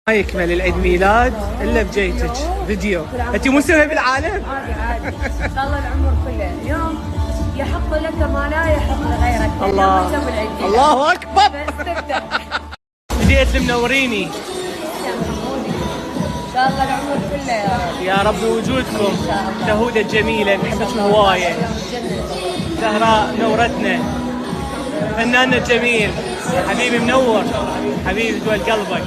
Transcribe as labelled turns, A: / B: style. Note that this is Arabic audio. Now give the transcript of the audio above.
A: ما يكمل العيد ميلاد الا بجيتك فيديو. انت مو مسوية بالعالم؟
B: عادي طال العمر كله. اليوم يحق لك ما لا يحق لغيرك.
A: الله الله اكبر. بديت منوريني.
B: ان شاء الله العمر كله
A: يا رب وجودكم. شهودة جميلة نحبك هواية. زهراء نورتنا. فناننا الجميل حبيبي منور حبيبي دول قلبك.